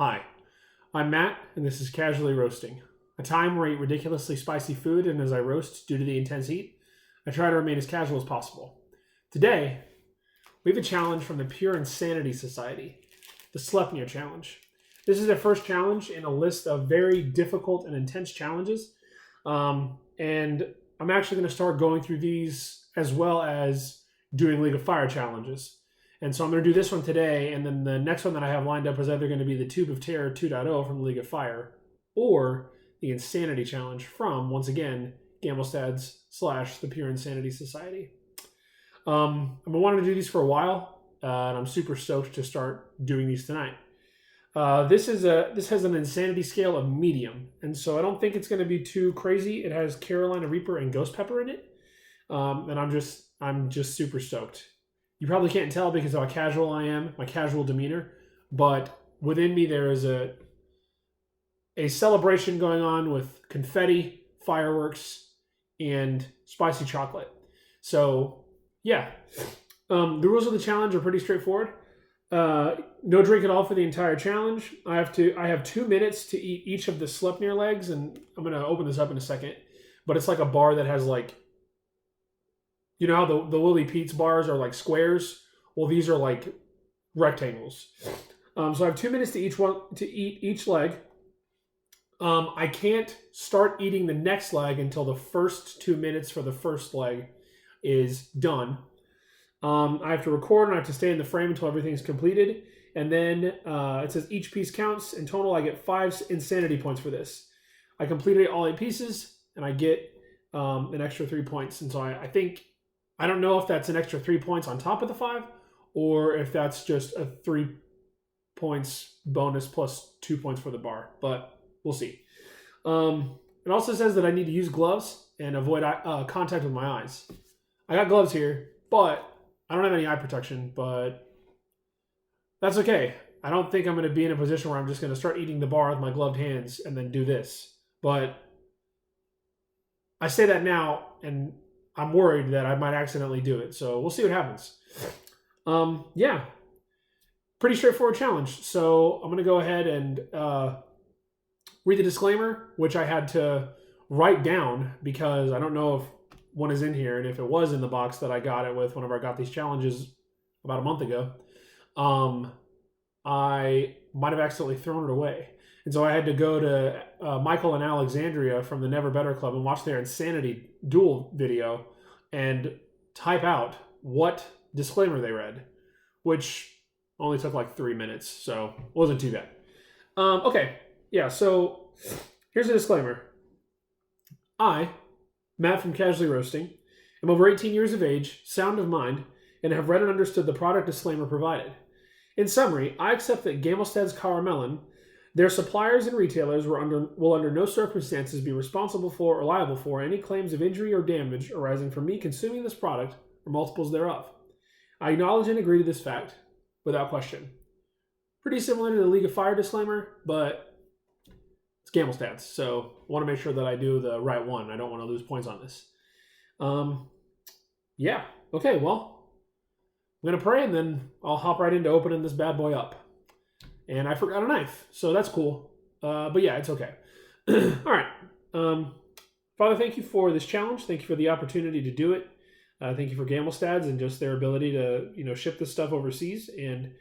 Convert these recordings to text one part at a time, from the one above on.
Hi, I'm Matt, and this is Casually Roasting, a time where I eat ridiculously spicy food, and as I roast due to the intense heat, I try to remain as casual as possible. Today, we have a challenge from the Pure Insanity Society, the Sleipnir Challenge. This is their first challenge in a list of very difficult and intense challenges, and I'm actually going to start going through these as well as doing League of Fire challenges. And so I'm going to do this one today, and then the next one that I have lined up is either going to be the Tube of Terror 2.0 from League of Fire, or the Insanity Challenge from, once again, Gammelstads / the Pure Insanity Society. I've been wanting to do these for a while, and I'm super stoked to start doing these tonight. This has an insanity scale of medium, and so I don't think it's going to be too crazy. It has Carolina Reaper and Ghost Pepper in it, and I'm just super stoked. You probably can't tell because of how casual I am, my casual demeanor, but within me there is a celebration going on with confetti, fireworks, and spicy chocolate. So, yeah. The rules of the challenge are pretty straightforward. No drink at all for the entire challenge. I have 2 minutes to eat each of the Sleipnir legs, and I'm going to open this up in a second. But it's like a bar that has like, you know how the Willy Pete's bars are like squares? Well, these are like rectangles. So I have 2 minutes to eat each leg. I can't start eating the next leg until the first 2 minutes for the first leg is done. I have to record and I have to stay in the frame until everything's completed. And then it says each piece counts. In total, I get 5 insanity points for this. I completed all 8 pieces, and I get an extra 3 points. And so I don't know if that's an extra 3 points on top of the 5, or if that's just a 3 points bonus plus 2 points for the bar. But we'll see. It also says that I need to use gloves and avoid contact with my eyes. I got gloves here, but I don't have any eye protection, but that's okay. I don't think I'm going to be in a position where I'm just going to start eating the bar with my gloved hands and then do this. But I say that now, and I'm worried that I might accidentally do it. So we'll see what happens. Yeah. Pretty straightforward challenge. So I'm going to go ahead and read the disclaimer, which I had to write down because I don't know if one is in here, and if it was in the box that I got it with whenever I got these challenges about a month ago, I might have accidentally thrown it away. And so I had to go to Michael and Alexandria from the Never Better Club and watch their Insanity Duel video and type out what disclaimer they read, which only took like 3 minutes, so it wasn't too bad. Okay, yeah, so here's a disclaimer. I, Matt from Casually Roasting, am over 18 years of age, sound of mind, and have read and understood the product disclaimer provided. In summary, I accept that Gammelstads Caramelon, their suppliers and retailers will under no circumstances be responsible for or liable for any claims of injury or damage arising from me consuming this product or multiples thereof. I acknowledge and agree to this fact without question. Pretty similar to the League of Fire disclaimer, but it's Gammelstads, so I want to make sure that I do the right one. I don't want to lose points on this. Yeah. Okay, well, I'm going to pray, and then I'll hop right into opening this bad boy up. And I forgot a knife, so that's cool. But yeah, it's okay. All right. Father, thank you for this challenge. Thank you for the opportunity to do it. Thank you for Gammelstads and just their ability to ship this stuff overseas and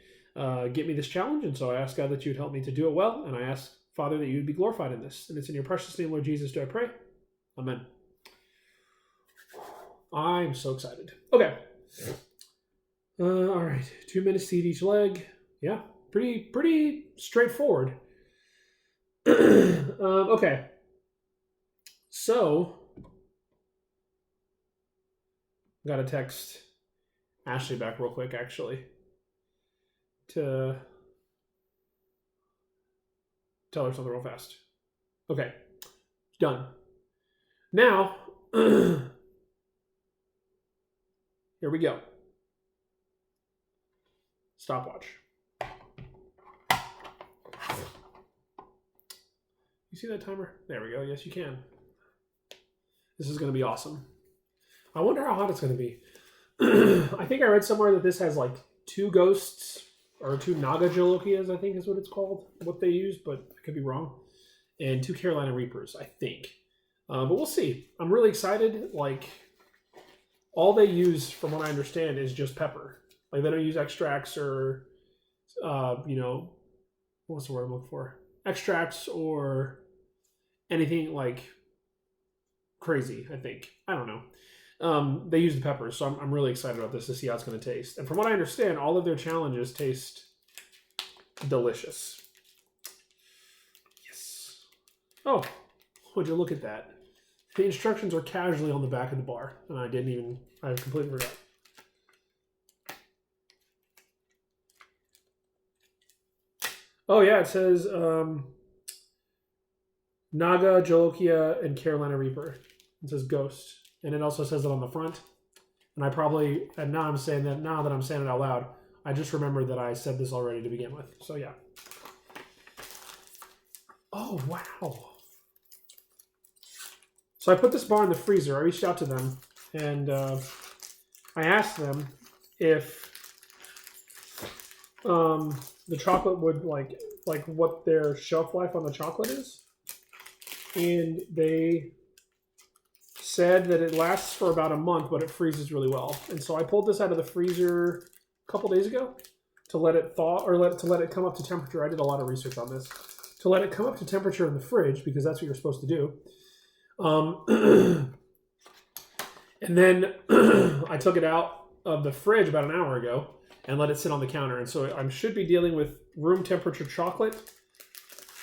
get me this challenge. And so I ask God that you'd help me to do it well. And I ask, Father, that you'd be glorified in this. And it's in your precious name, Lord Jesus, do I pray. Amen. I'm so excited. Okay. All right. 2 minutes to eat each leg. Yeah. Pretty straightforward. Okay. So, got to text Ashley back real quick, actually, to tell her something real fast. Okay. Done. Now, here we go. Stopwatch. You see that timer? There we go. Yes, you can. This is going to be awesome. I wonder how hot it's going to be. I think I read somewhere that this has like 2 ghosts or 2 Naga Jalokias, I think is what it's called, what they use, but I could be wrong. And 2 Carolina Reapers, I think. But we'll see. I'm really excited. Like, all they use, from what I understand, is just pepper. Like, they don't use extracts or, you know, what's the word I'm looking for? Extracts or anything like crazy, I think. I don't know. They use the peppers, so I'm really excited about this to see how it's going to taste. And from what I understand, all of their challenges taste delicious. Yes. Oh, would you look at that? The instructions are casually on the back of the bar, and I completely forgot. Oh yeah, it says Naga, Jolokia, and Carolina Reaper. It says Ghost, and it also says it on the front. And now that I'm saying it out loud, I just remembered that I said this already to begin with. So yeah. Oh wow. So I put this bar in the freezer. I reached out to them, and I asked them if the chocolate would like what their shelf life on the chocolate is, and they said that it lasts for about a month, but it freezes really well. And so I pulled this out of the freezer a couple days ago to let it thaw, or to let it come up to temperature. I did a lot of research on this. To let it come up to temperature in the fridge, because that's what you're supposed to do. And then I took it out of the fridge about an hour ago and let it sit on the counter. And so I should be dealing with room temperature chocolate.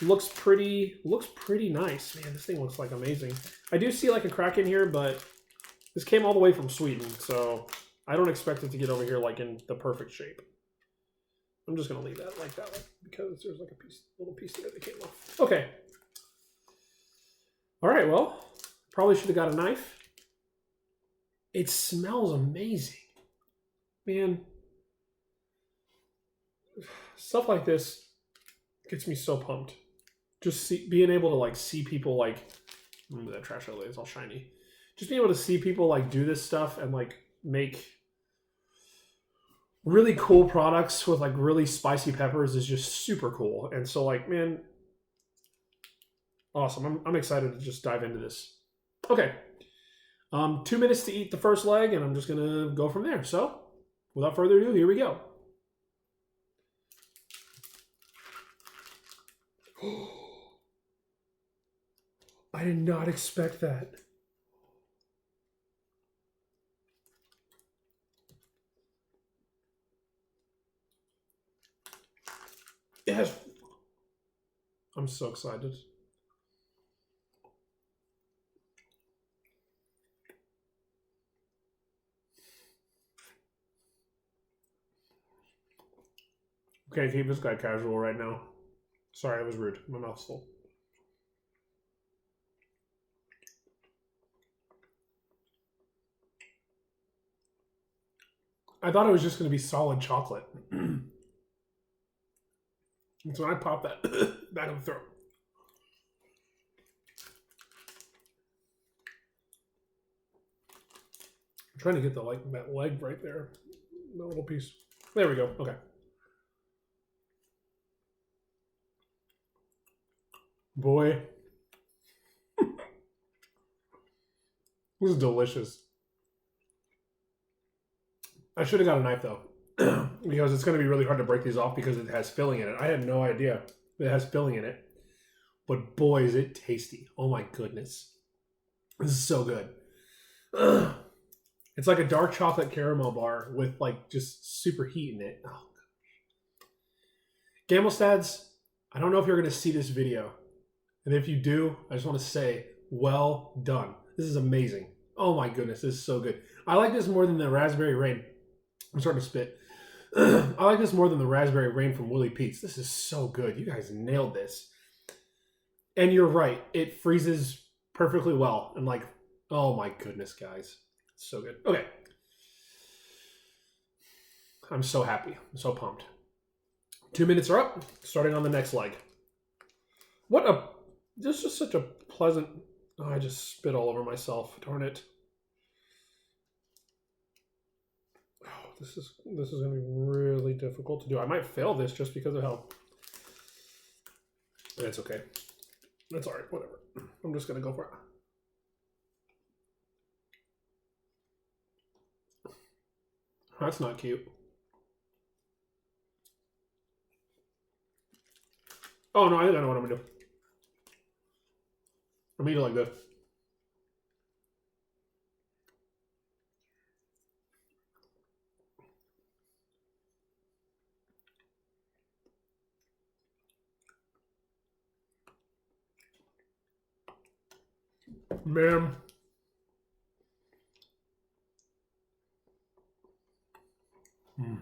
Looks pretty nice. Man, this thing looks like amazing. I do see like a crack in here, but this came all the way from Sweden, so I don't expect it to get over here like in the perfect shape. I'm just gonna leave that like that because there's like a little piece of it that came off. Okay. All right, well, probably should have got a knife. It smells amazing. Man, stuff like this gets me so pumped. Just being able to like see people like, that trash lily is all shiny. Just being able to see people like do this stuff and like make really cool products with like really spicy peppers is just super cool. And so like, man, awesome. I'm excited to just dive into this. Okay. 2 minutes to eat the first leg, and I'm just going to go from there. So, without further ado, here we go. I did not expect that. Yes. I'm so excited. Okay, keep this guy casual right now. Sorry, I was rude. My mouth's full. I thought it was just going to be solid chocolate. And so I popped that back in the throat. I'm trying to get that leg right there. That little piece. There we go. Okay. Boy. This is delicious. I should have got a knife though, because it's going to be really hard to break these off because it has filling in it. I had no idea it has filling in it, but boy, is it tasty. Oh my goodness. This is so good. It's like a dark chocolate caramel bar with like just super heat in it. Oh. Gammelstads, I don't know if you're going to see this video. And if you do, I just want to say, well done. This is amazing. Oh my goodness, this is so good. I like this more than the Raspberry Rain. I'm starting to spit. I like this more than the Raspberry Rain from Willie Pete's. This is so good. You guys nailed this. And you're right. It freezes perfectly well. And like, oh my goodness, guys. It's so good. Okay. I'm so happy. I'm so pumped. 2 minutes are up. Starting on the next leg. This is such a pleasant... Oh, I just spit all over myself. Darn it. Oh, this is gonna be really difficult to do. I might fail this just because of how. It's okay. That's all right. Whatever. I'm just gonna go for it. That's not cute. Oh no, I think I know what I'm gonna do. I'm gonna eat it like this. Man. Mm.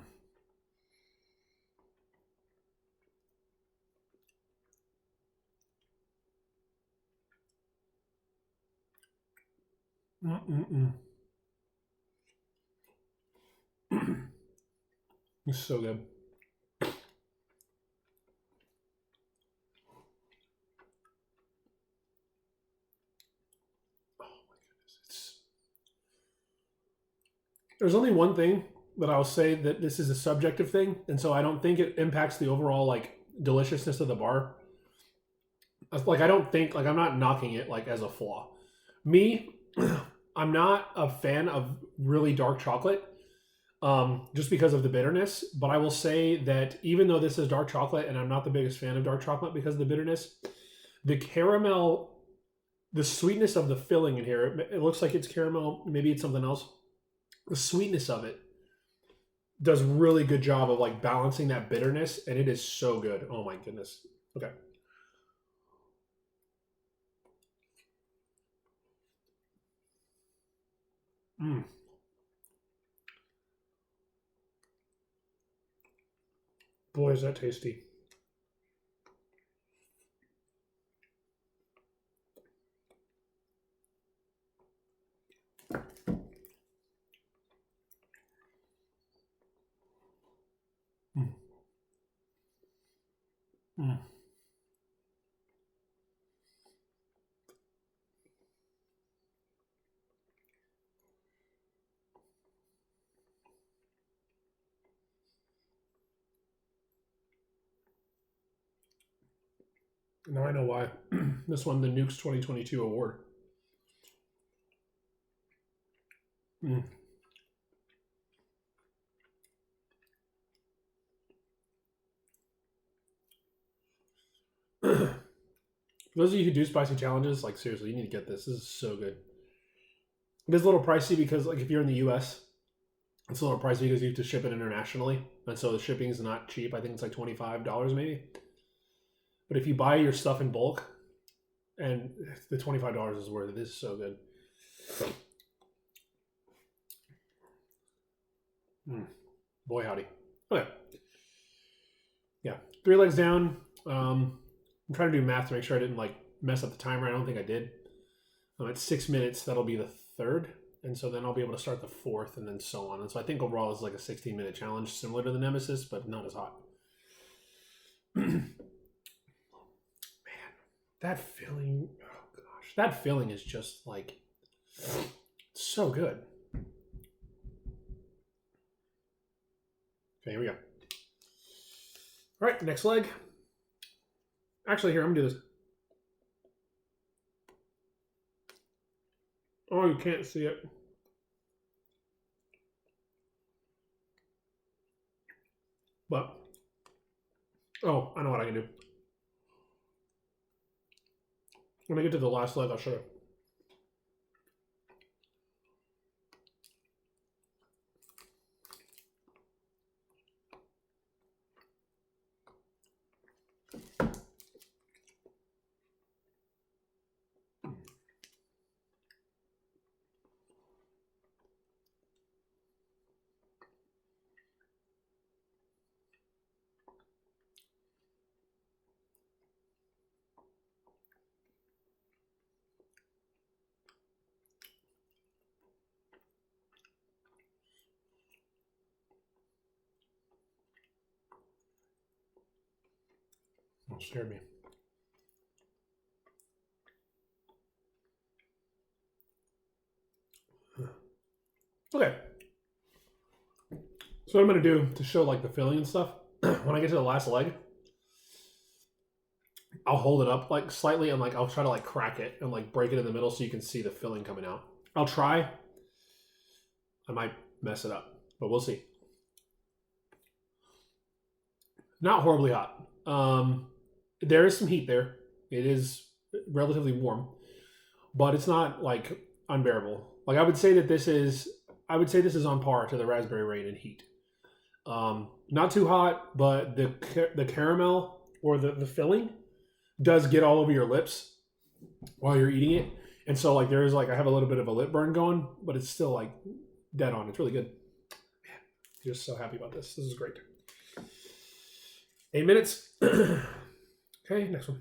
It's so good. There's only one thing that I'll say that this is a subjective thing, and so I don't think it impacts the overall like deliciousness of the bar. Like I don't think like I'm not knocking it like as a flaw. Me, I'm not a fan of really dark chocolate, just because of the bitterness. But I will say that even though this is dark chocolate, and I'm not the biggest fan of dark chocolate because of the bitterness, the caramel, the sweetness of the filling in here, it looks like it's caramel. Maybe it's something else. The sweetness of it does really good job of like balancing that bitterness, and it is so good. Oh my goodness. Okay. Mm. Boy, is that tasty. Mm. Mm. Now I know why. This won the Nukes 2022 award. Mm. For those of you who do spicy challenges, like seriously, you need to get this. This is so good. It is a little pricey because, like, if you're in the U.S., it's a little pricey because you have to ship it internationally, and so the shipping is not cheap. I think it's like $25 maybe. But if you buy your stuff in bulk, and the $25 is worth it. This is so good. Mm. Boy, howdy. Okay. Yeah. 3 legs down. I'm trying to do math to make sure I didn't like mess up the timer. I don't think I did. At 6 minutes, that'll be the third. And so then I'll be able to start the fourth and then so on. And so I think overall it's like a 16-minute challenge, similar to the Nemesis, but not as hot. Man, that filling, oh gosh, that filling is just like so good. Okay, here we go. All right, next leg. Actually, here, I'm gonna do this. Oh, you can't see it. But, oh, I know what I can do. When I get to the last leg, I'll show you. Don't scare me. Okay. So what I'm going to do to show like the filling and stuff, when I get to the last leg, I'll hold it up like slightly and like I'll try to like crack it and like break it in the middle so you can see the filling coming out. I'll try. I might mess it up, but we'll see. Not horribly hot. There is some heat there. It is relatively warm, but it's not like unbearable. Like I would say this is on par to the raspberry rain in heat. Not too hot, but the caramel or the filling does get all over your lips while you're eating it. And so like there is like I have a little bit of a lip burn going, but it's still like dead on. It's really good. Man, just so happy about this. This is great. 8 minutes. Okay, next one.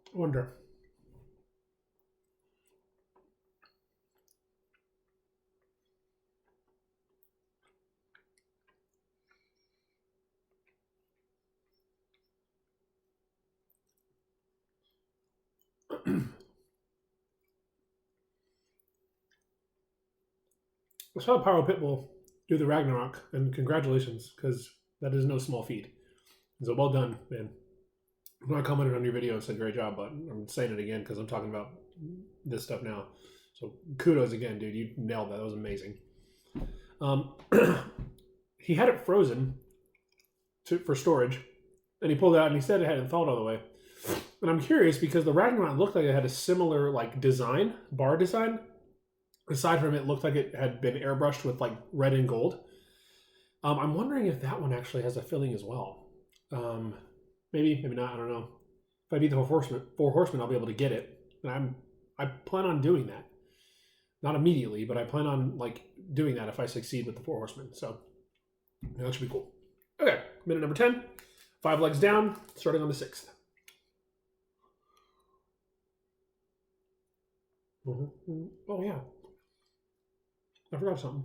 I wonder. I saw Pyro Pitbull do the Ragnarok, and congratulations, because that is no small feat. So well done, man. I commented on your video and said great job, but I'm saying it again because I'm talking about this stuff now. So kudos again, dude. You nailed that. That was amazing. He had it frozen for storage, and he pulled it out, and he said it hadn't thawed all the way. And I'm curious because the Ragnarok looked like it had a similar like design, bar design. Aside from it looked like it had been airbrushed with like red and gold. I'm wondering if that one actually has a filling as well. Maybe not. I don't know. If I beat the four horsemen, I'll be able to get it. And I plan on doing that. Not immediately, but I plan on like doing that if I succeed with the four horsemen. So that should be cool. Okay, minute number 10. 5 legs down, starting on the 6th. Oh yeah, I forgot something.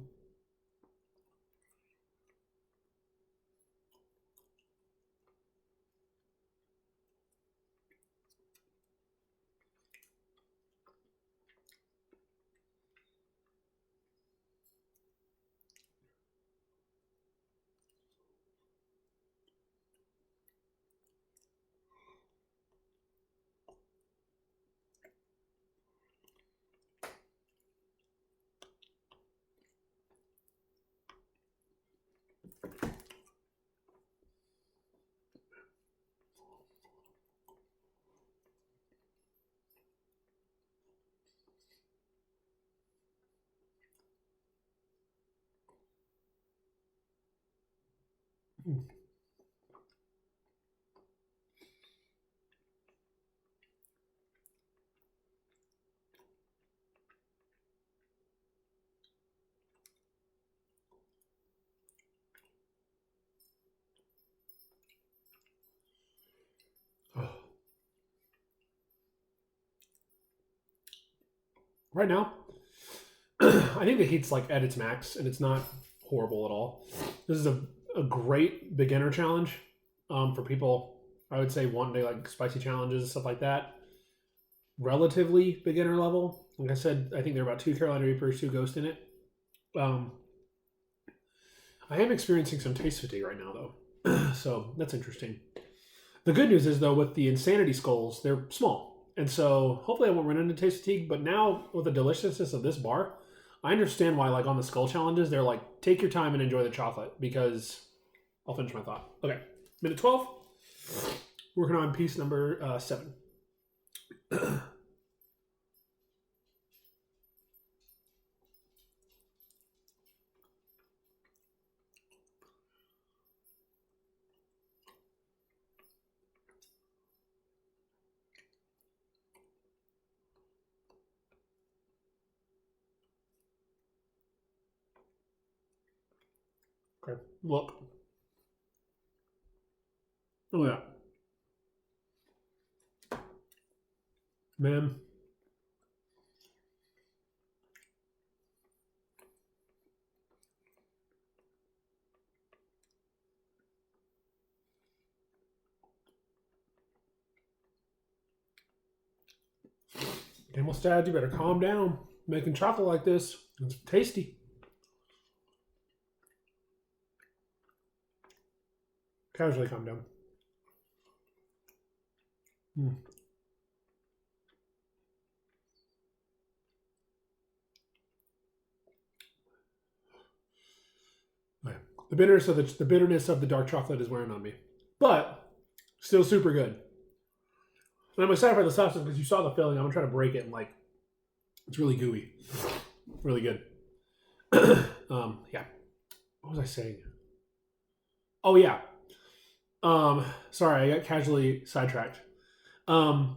Right now, I think the heat's like at its max, and it's not horrible at all. This is a great beginner challenge for people, I would say, wanting to like spicy challenges and stuff like that. Relatively beginner level. Like I said, I think there are about 2 Carolina Reapers, 2 Ghost in it. I am experiencing some taste fatigue right now, though. So that's interesting. The good news is, though, with the Insanity Skulls, they're small. And so hopefully I won't run into taste fatigue. But now with the deliciousness of this bar, I understand why, like on the skull challenges, they're like, take your time and enjoy the chocolate, because I'll finish my thought. Okay, minute 12. Working on piece number 7. Okay, look. Look at that. Man. Gammelstads, you better calm down. Making chocolate like this, it's tasty. Casually calm down. The bitterness of the dark chocolate is wearing on me, but still super good. And I'm excited for the substance because you saw the filling. I'm gonna try to break it and like it's really gooey, really good. Yeah. What was I saying? Oh yeah. Sorry, I got casually sidetracked. Now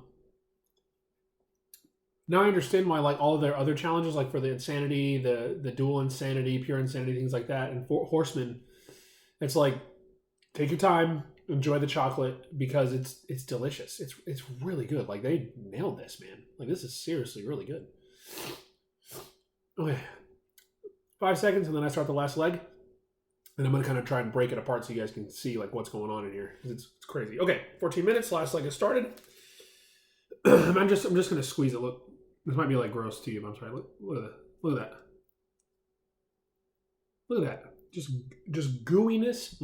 I understand why like all of their other challenges, like for the insanity, the dual insanity, pure insanity, things like that, and for horsemen, it's like take your time, enjoy the chocolate because it's delicious. It's really good. Like they nailed this, man. Like this is seriously really good. Okay, 5 seconds, and then I start the last leg, and I'm gonna kind of try and break it apart so you guys can see like what's going on in here. It's crazy. Okay, 14 minutes. Last leg has started. I'm just gonna squeeze it. Look. This might be like gross to you, but I'm sorry. Look at that. Look at that. Look at that. Just gooiness.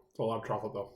It's a lot of chocolate though.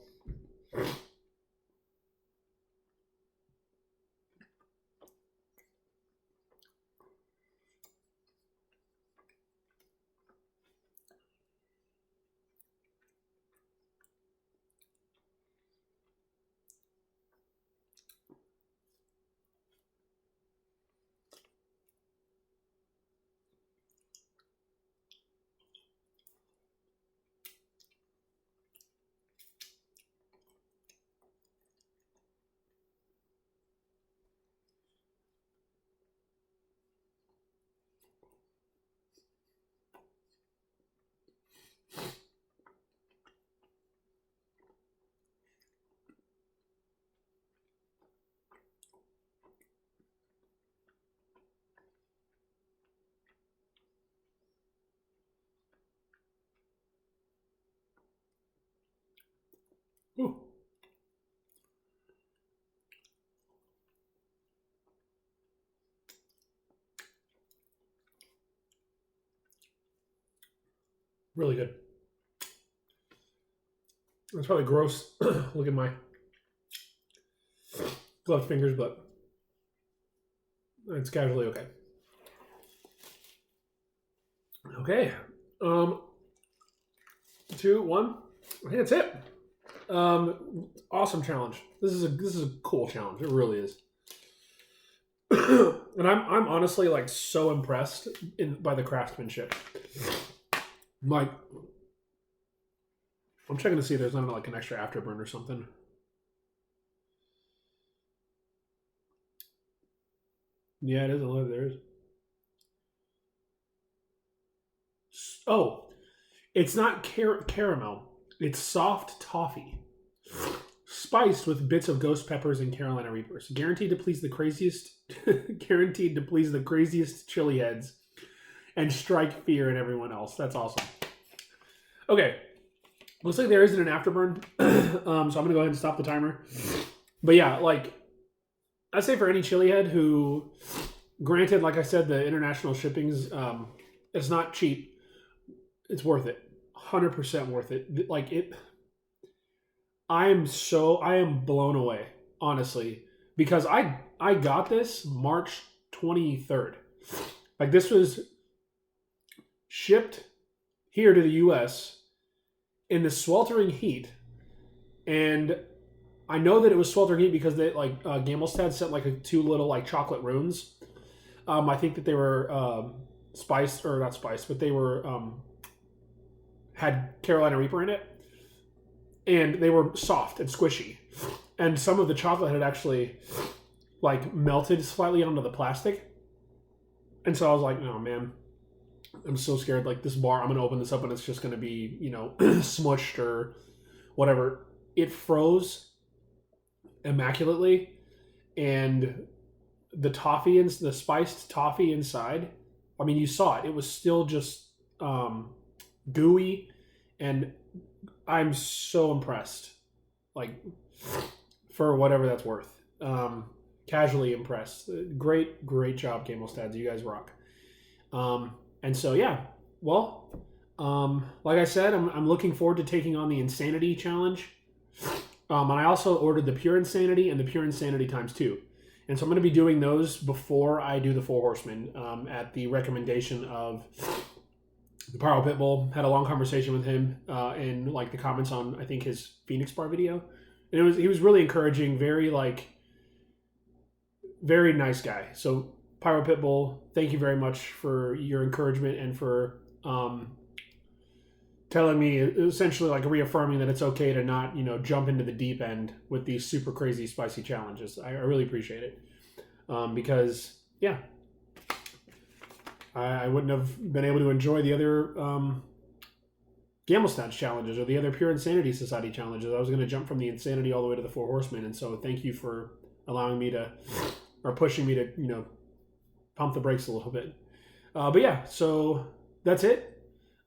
Ooh. Really good. It's probably gross. Look at my gloved fingers, but it's casually okay. Okay. 2, 1. I think that's it. Awesome challenge. This is a cool challenge. It really is. And I'm honestly like so impressed by the craftsmanship. Like, I'm checking to see if there's not like an extra afterburn or something. Yeah, it is. There is. Oh, it's not caramel. It's soft toffee, spiced with bits of ghost peppers and Carolina Reapers. Guaranteed to please the craziest. Guaranteed to please the craziest chili heads, and strike fear in everyone else. That's awesome. Okay, looks like there isn't an afterburn, so I'm gonna go ahead and stop the timer. But yeah, like I say for any chili head who, granted, like I said, the international shipping's it's not cheap. It's worth it. 100% worth it. Like it, I am blown away, honestly, because I got this March 23rd. Like this was shipped here to the US in the sweltering heat, and I know that it was sweltering heat because they like Gammelstads sent like 2 little like chocolate runes. I think that they were spiced, or not spiced, but they were had Carolina Reaper in it, and they were soft and squishy, and some of the chocolate had actually like melted slightly onto the plastic, and so I was like, oh man, I'm so scared. Like this bar, I'm gonna open this up and it's just gonna be, you know, smushed or whatever. It froze immaculately, and the toffee and the spiced toffee inside, I mean, you saw it. It was still just gooey, and I'm so impressed. Like, for whatever that's worth. Casually impressed. Great job, Gammelstads. You guys rock. And so, yeah. Well, like I said, I'm looking forward to taking on the Insanity Challenge. And I also ordered the Pure Insanity and the Pure Insanity ×2. And so I'm going to be doing those before I do the Four Horsemen at the recommendation of the Pyro Pitbull. Had a long conversation with him in like the comments on, I think, his Phoenix Bar video. And he was really encouraging, very nice guy. So Pyro Pitbull, thank you very much for your encouragement and for telling me, essentially like reaffirming that it's okay to not, you know, jump into the deep end with these super crazy spicy challenges. I really appreciate it. Because, yeah, I wouldn't have been able to enjoy the other Gammelstads challenges or the other Pure Insanity Society challenges. I was going to jump from the Insanity all the way to the Four Horsemen. And so thank you for allowing me to, or pushing me to, you know, pump the brakes a little bit. But yeah, so that's it.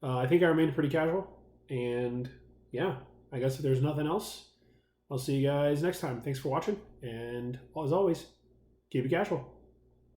I think I remained pretty casual. And yeah, I guess if there's nothing else, I'll see you guys next time. Thanks for watching. And as always, keep it casual.